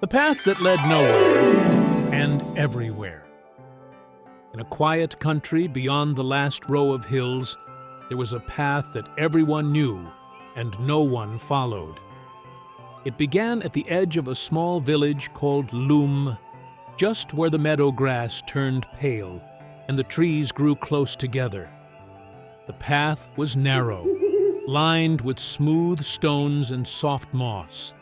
The path that led nowhere and everywhere. In a quiet country beyond the last row of hills, there was a path that everyone knew and no one followed. It began at the edge of a small village called Loom, just where the meadow grass turned pale and the trees grew close together. The path was narrow, lined with smooth stones and soft moss,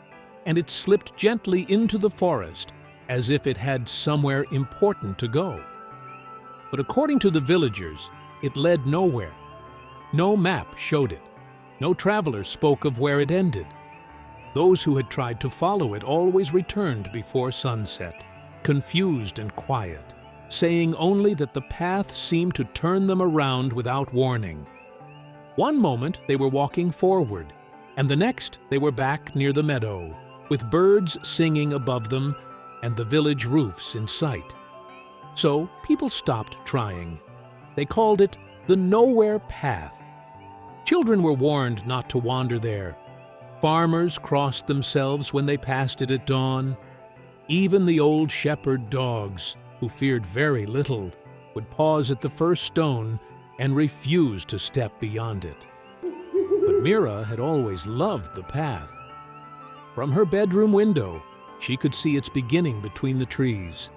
and it slipped gently into the forest as if it had somewhere important to go. But according to the villagers, it led nowhere. No map showed it. No traveler spoke of where it ended. Those who had tried to follow it always returned before sunset, confused and quiet, saying only that the path seemed to turn them around without warning. One moment they were walking forward, and the next they were back near the meadow, with birds singing above them and the village roofs in sight. So people stopped trying. They called it the Nowhere Path. Children were warned not to wander there. Farmers crossed themselves when they passed it at dawn. Even the old shepherd dogs, who feared very little, would pause at the first stone and refuse to step beyond it. But Mira had always loved the path. From her bedroom window, she could see its beginning between the trees.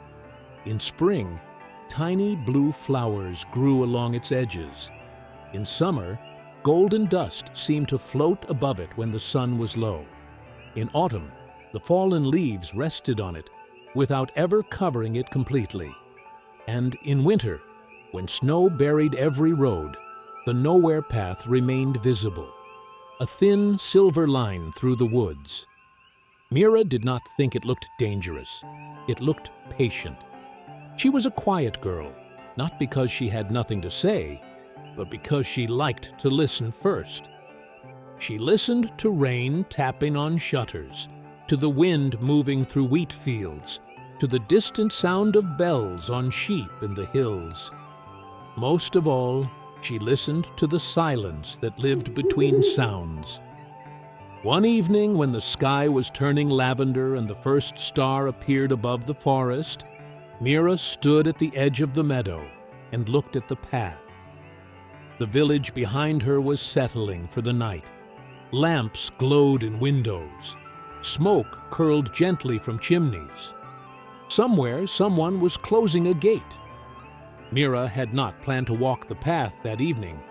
In spring, tiny blue flowers grew along its edges. In summer, golden dust seemed to float above it when the sun was low. In autumn, the fallen leaves rested on it without ever covering it completely. And in winter, when snow buried every road, the Nowhere Path remained visible, a thin silver line through the woods. Mira did not think it looked dangerous. It looked patient. She was a quiet girl, not because she had nothing to say, but because she liked to listen first. She listened to rain tapping on shutters, to the wind moving through wheat fields, to the distant sound of bells on sheep in the hills. Most of all, she listened to the silence that lived between sounds. One evening, when the sky was turning lavender and the first star appeared above the forest, Mira stood at the edge of the meadow and looked at the path. The village behind her was settling for the night. Lamps glowed in windows. Smoke curled gently from chimneys. Somewhere, someone was closing a gate. Mira had not planned to walk the path that evening,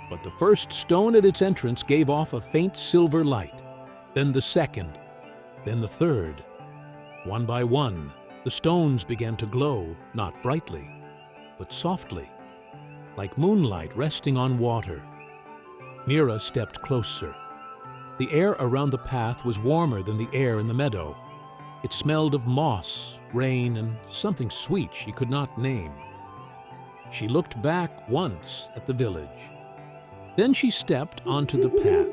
but the first stone at its entrance gave off a faint silver light, then the second, then the third. One by one, the stones began to glow, not brightly, but softly, like moonlight resting on water. Mira stepped closer. The air around the path was warmer than the air in the meadow. It smelled of moss, rain, and something sweet she could not name. She looked back once at the village. Then she stepped onto the path.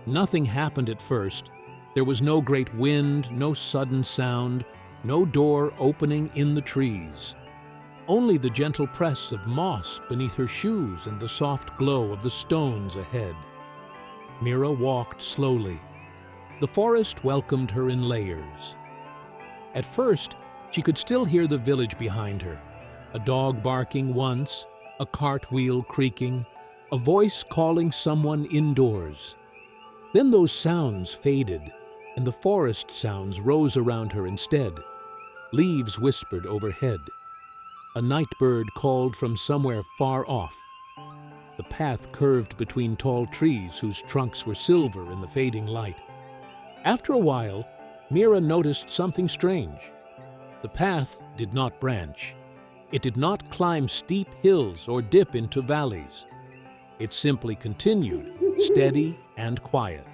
Nothing happened at first. There was no great wind, no sudden sound, no door opening in the trees. Only the gentle press of moss beneath her shoes and the soft glow of the stones ahead. Mira walked slowly. The forest welcomed her in layers. At first, she could still hear the village behind her. A dog barking once, a cartwheel creaking, a voice calling someone indoors. Then those sounds faded, and the forest sounds rose around her instead. Leaves whispered overhead. A night bird called from somewhere far off. The path curved between tall trees whose trunks were silver in the fading light. After a while, Mira noticed something strange. The path did not branch. It did not climb steep hills or dip into valleys. It simply continued, steady and quiet,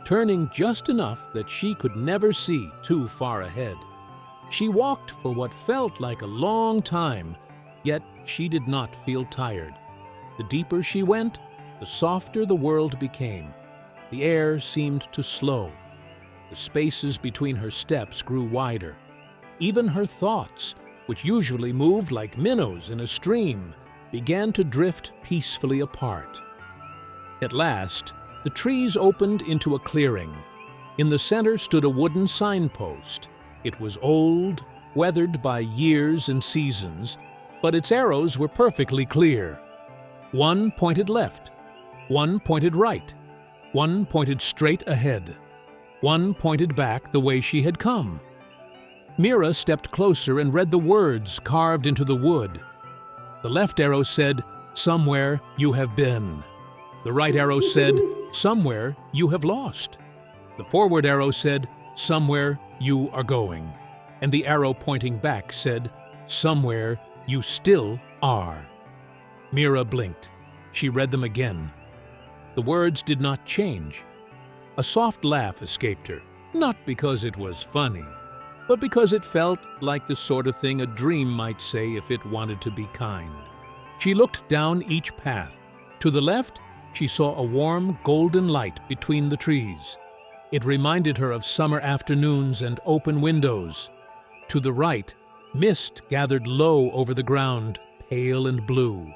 turning just enough that she could never see too far ahead. She walked for what felt like a long time, yet she did not feel tired. The deeper she went, the softer the world became. The air seemed to slow. The spaces between her steps grew wider. Even her thoughts, which usually moved like minnows in a stream, began to drift peacefully apart. At last, the trees opened into a clearing. In the center stood a wooden signpost, It was old, weathered by years and seasons, but its arrows were perfectly clear. One pointed left, one pointed right, one pointed straight ahead, one pointed back the way she had come. Mira stepped closer and read the words carved into the wood. The left arrow said, "Somewhere you have been." The right arrow said, "Somewhere you have lost." The forward arrow said, "Somewhere you are going." And the arrow pointing back said, "Somewhere you still are." Mira blinked. She read them again. The words did not change. A soft laugh escaped her, not because it was funny, but because it felt like the sort of thing a dream might say if it wanted to be kind. She looked down each path. To the left, she saw a warm, golden light between the trees. It reminded her of summer afternoons and open windows. To the right, mist gathered low over the ground, pale and blue.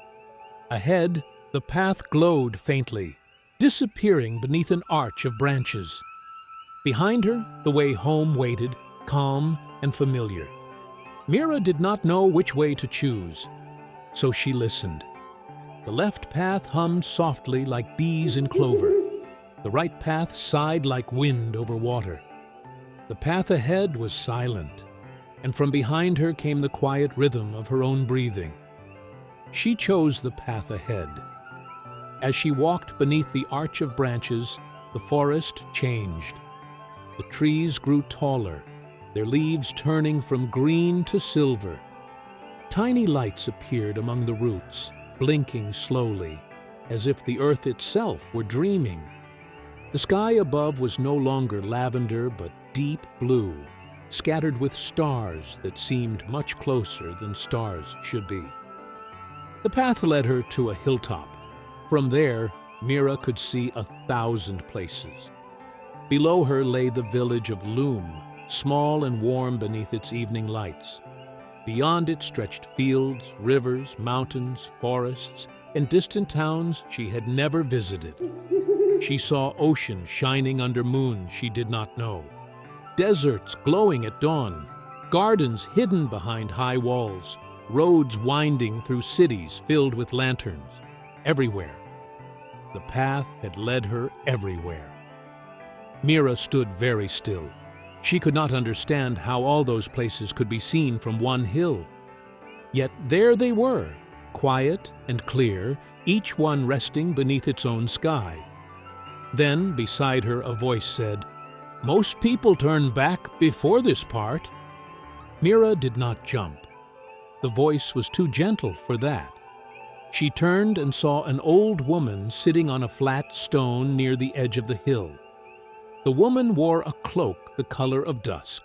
Ahead, the path glowed faintly, disappearing beneath an arch of branches. Behind her, the way home waited, calm and familiar. Mira did not know which way to choose, so she listened. The left path hummed softly like bees in clover. The right path sighed like wind over water. The path ahead was silent, and from behind her came the quiet rhythm of her own breathing. She chose the path ahead. As she walked beneath the arch of branches, the forest changed. The trees grew taller, their leaves turning from green to silver. Tiny lights appeared among the roots, blinking slowly, as if the earth itself were dreaming. The sky above was no longer lavender but deep blue, scattered with stars that seemed much closer than stars should be. The path led her to a hilltop. From there, Mira could see 1,000 places. Below her lay the village of Loom, small and warm beneath its evening lights. Beyond it stretched fields, rivers, mountains, forests, and distant towns she had never visited. She saw ocean shining under moons she did not know, deserts glowing at dawn, gardens hidden behind high walls, roads winding through cities filled with lanterns. Everywhere. The path had led her everywhere. Mira stood very still. She could not understand how all those places could be seen from one hill. Yet there they were, quiet and clear, each one resting beneath its own sky. Then, beside her, a voice said, "Most people turn back before this part." Mira did not jump. The voice was too gentle for that. She turned and saw an old woman sitting on a flat stone near the edge of the hill. The woman wore a cloak the color of dusk,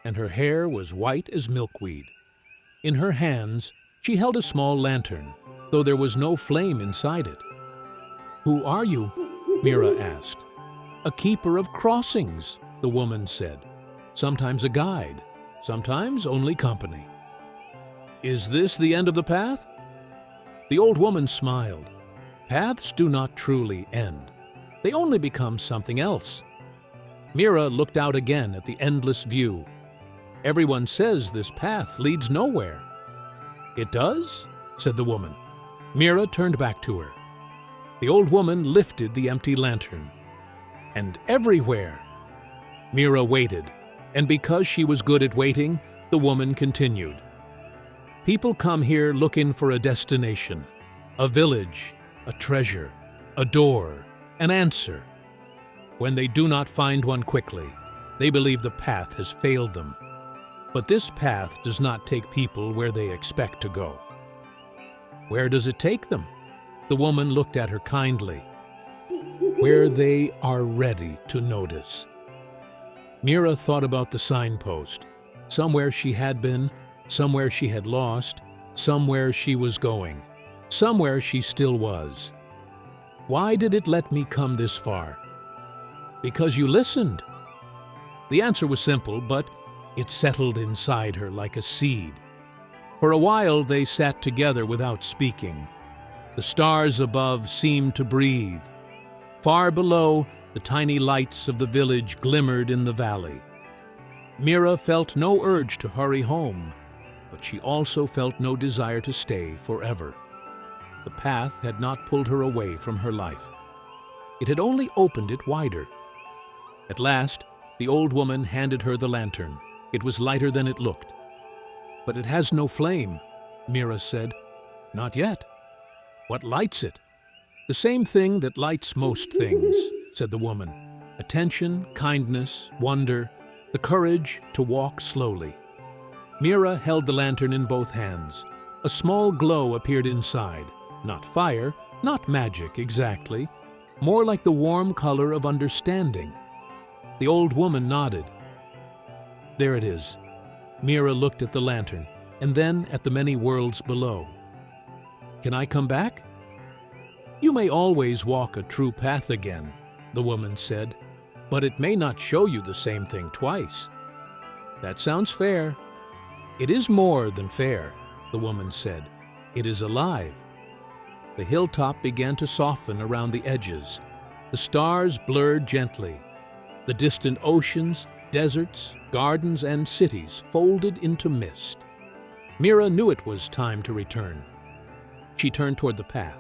and her hair was white as milkweed. In her hands, she held a small lantern, though there was no flame inside it. "Who are you?" Mira asked. "A keeper of crossings," the woman said. "Sometimes a guide, sometimes only company." "Is this the end of the path?" The old woman smiled. "Paths do not truly end. They only become something else." Mira looked out again at the endless view. "Everyone says this path leads nowhere." "It does?" said the woman. Mira turned back to her. The old woman lifted the empty lantern. "And everywhere." Mira waited, and because she was good at waiting, the woman continued. "People come here looking for a destination, a village, a treasure, a door, an answer. When they do not find one quickly, they believe the path has failed them. But this path does not take people where they expect to go." "Where does it take them?" The woman looked at her kindly. "Where they are ready to notice." Mira thought about the signpost. Somewhere she had been, somewhere she had lost, somewhere she was going, somewhere she still was. Why did it let me come this far? Because you listened. The answer was simple, but it settled inside her like a seed. For a while they sat together without speaking. The stars above seemed to breathe. Far below, the tiny lights of the village glimmered in the valley. Mira felt no urge to hurry home, but she also felt no desire to stay forever. The path had not pulled her away from her life. It had only opened it wider. At last, the old woman handed her the lantern. It was lighter than it looked. "But it has no flame," Mira said. "Not yet." "What lights it?" "The same thing that lights most things," said the woman. "Attention, kindness, wonder, the courage to walk slowly." Mira held the lantern in both hands. A small glow appeared inside. Not fire, not magic exactly, more like the warm color of understanding. The old woman nodded. "There it is." Mira looked at the lantern, and then at the many worlds below. "Can I come back?" "You may always walk a true path again," the woman said, "but it may not show you the same thing twice." "That sounds fair." "It is more than fair," the woman said. "It is alive." The hilltop began to soften around the edges. The stars blurred gently. The distant oceans, deserts, gardens, and cities folded into mist. Mira knew it was time to return. She turned toward the path.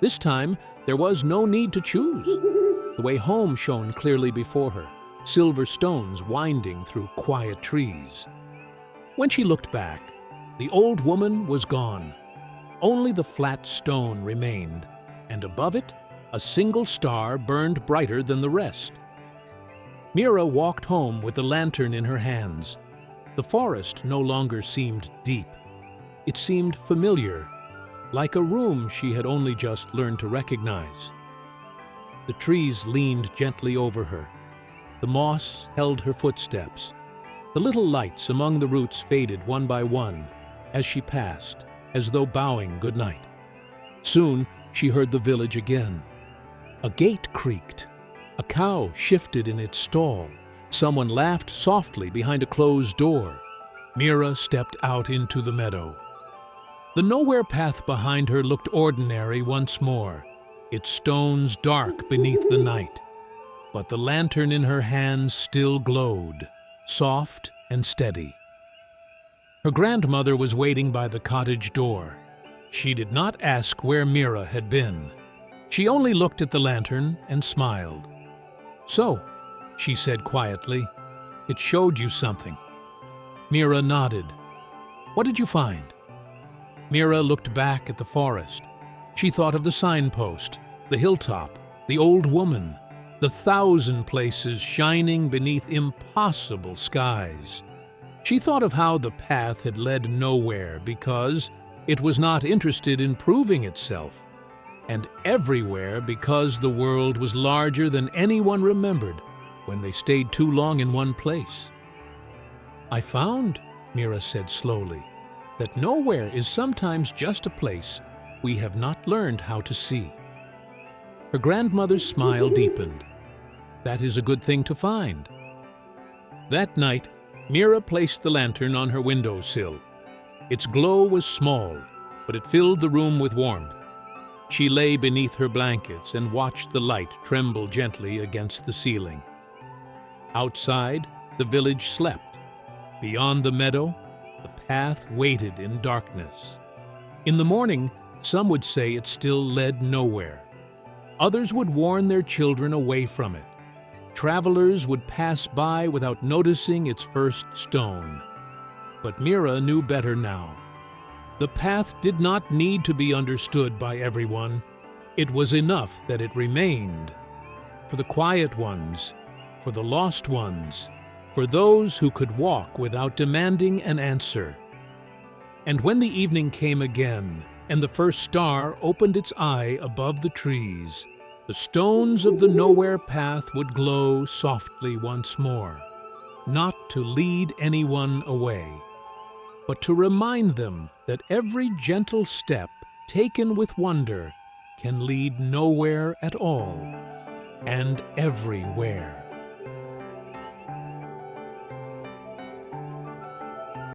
This time, there was no need to choose. The way home shone clearly before her, silver stones winding through quiet trees. When she looked back, the old woman was gone. Only the flat stone remained, and above it, a single star burned brighter than the rest. Mira walked home with the lantern in her hands. The forest no longer seemed deep. It seemed familiar, like a room she had only just learned to recognize. The trees leaned gently over her. The moss held her footsteps. The little lights among the roots faded one by one as she passed, as though bowing goodnight. Soon she heard the village again. A gate creaked. A cow shifted in its stall. Someone laughed softly behind a closed door. Mira stepped out into the meadow. The nowhere path behind her looked ordinary once more, its stones dark beneath the night. But the lantern in her hands still glowed, soft and steady. Her grandmother was waiting by the cottage door. She did not ask where Mira had been. She only looked at the lantern and smiled. "So," she said quietly, "it showed you something." Mira nodded. "What did you find?" Mira looked back at the forest. She thought of the signpost, the hilltop, the old woman, the 1,000 places shining beneath impossible skies. She thought of how the path had led nowhere because it was not interested in proving itself, and everywhere because the world was larger than anyone remembered when they stayed too long in one place. "I found," Mira said slowly, "that nowhere is sometimes just a place we have not learned how to see." Her grandmother's smile deepened. "That is a good thing to find." That night, Mira placed the lantern on her windowsill. Its glow was small, but it filled the room with warmth. She lay beneath her blankets and watched the light tremble gently against the ceiling. Outside, the village slept. Beyond the meadow, the path waited in darkness. In the morning, some would say it still led nowhere. Others would warn their children away from it. Travelers would pass by without noticing its first stone. But Mira knew better now. The path did not need to be understood by everyone. It was enough that it remained. For the quiet ones, for the lost ones, for those who could walk without demanding an answer. And when the evening came again, and the first star opened its eye above the trees, the stones of the nowhere path would glow softly once more, not to lead anyone away, but to remind them that every gentle step taken with wonder can lead nowhere at all, and everywhere.